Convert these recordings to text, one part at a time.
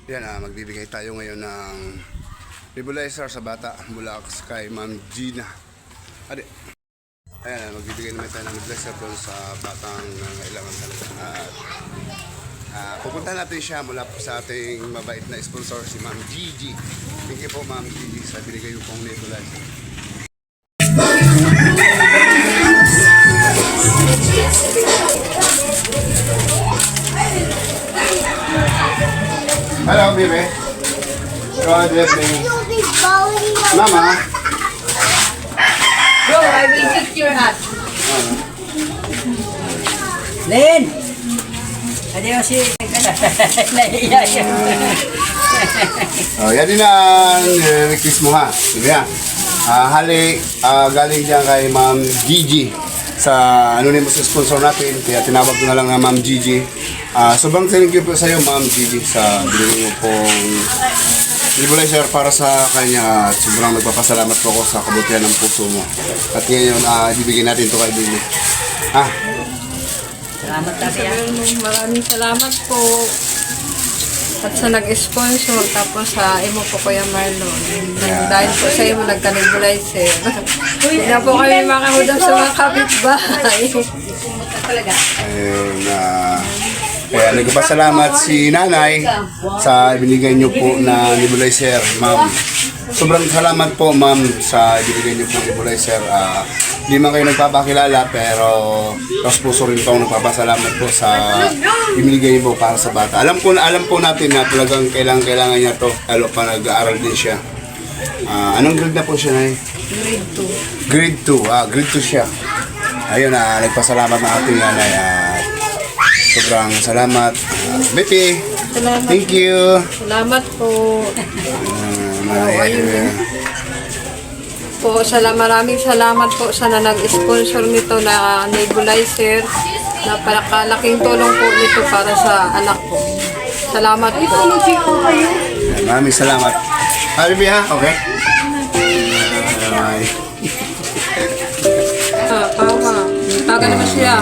Yan, magbibigay tayo ngayon ng nebulizer sa bata mula kay Ma'am Gina. Adi. Ayan, magbibigay naman tayo ng nebulizer doon sa batang kailangan talaga. At pupunta natin siya mula po sa ating mabait na sponsor, si Ma'am Gigi. Thank you po, Ma'am Gigi, sa binigay yung pong nebulizer. Hello, baby. Good evening. Mama. Bro, I will fix your hat. Len! Adi mo si... Naiiyak siya. Yan din ang request mo ha. Sige ha. Galing dyan kay Ma'am Gigi sa anonymous sponsor natin. Kaya tinawag ko na lang na Ma'am Gigi. Sobrang thank you po sa iyo, Ma'am Gigi, sa binigay mo pong nebulizer para sa kanya. At sobrang nagpapasalamat po ako sa kabutihan ng puso mo. At ngayon, ibibigay natin ito kay Bibi. Salamat tayo. Maraming salamat po. At sa nag-sponsor, tapos sa imo po Kuya Marlon. Dahil po sa imo nagka-nebulizer. Hindi na po kami makahudang sa mga kapitbahay. Talaga. Kaya nagpapasalamat si Nanay sa binigay niyo po na nebulizer, Ma'am. Sobrang salamat po, Ma'am, sa binigay niyo po nebulizer. Hindi man kayo nagpapakilala, pero mas puso rin po ang nagpapasalamat po sa binigay niyo po para sa bata. Alam po natin na talagang kailangan niya to, lalo pa nag-aaral din siya. Anong grade na po siya, Nay? Grade 2. Grade 2. Grade 2 siya. Ayun, nagpasalamat na ating Nanay. Sobrang salamat. Betty, Salamat. thank you. Salamat po. Ayun. Maraming salamat po sa nag-sponsor nito na nebulizer. Napakalaking tulong po nito para sa anak ko. Salamat po. Maraming salamat. Bibi ha? Okay. Pawa. Taga naman siya.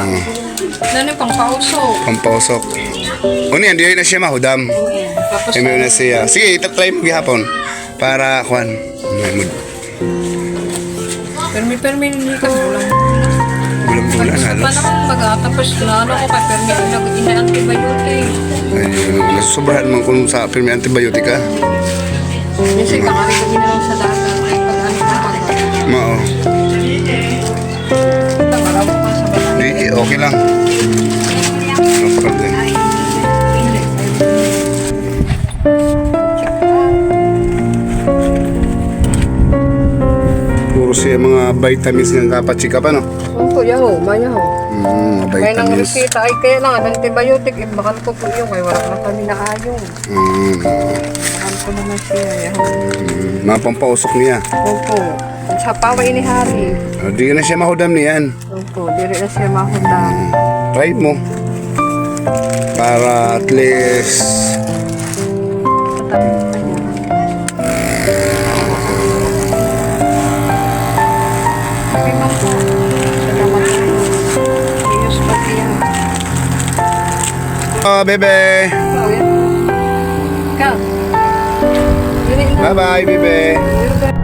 Ano yung pangpausok? Pampausok. Ano yan? Di na siya mahudam. Tapos Email na siya. Sige, itatry mo gihapon. Para, kuhan. permi hindi ka Bulan-bulan halos. paano kung tapos na ano ko kay permi ina-antibiotic. Ayun, nasusobrahan mo kung sa firme antibiotic ha. Kasi kakarinig na lang sa dagat. Ay, pag-ano ka pag Mao. marami pa sa bahay. Di, okay lang. No problem. Puro siya mga vitamins nga dapat chika pa, no? Opo, yaho, mayaho. May nang Vitamins. resita, ay kaya lang, antibiotic, ibakan ko po yung, ay wala na kami na ayong. Ibakan ko naman siya, yaho. Mga pampausok niya. Opo, sa pawa inihari. Di na siya mahudam niyan. Opo, diri na siya mahundang. Try mo. Para at least Okay, ma'am po. Salamat po. Iyos pati yan. bebe. Ikaw. Diri na. Bye bye, bebe. Diri na.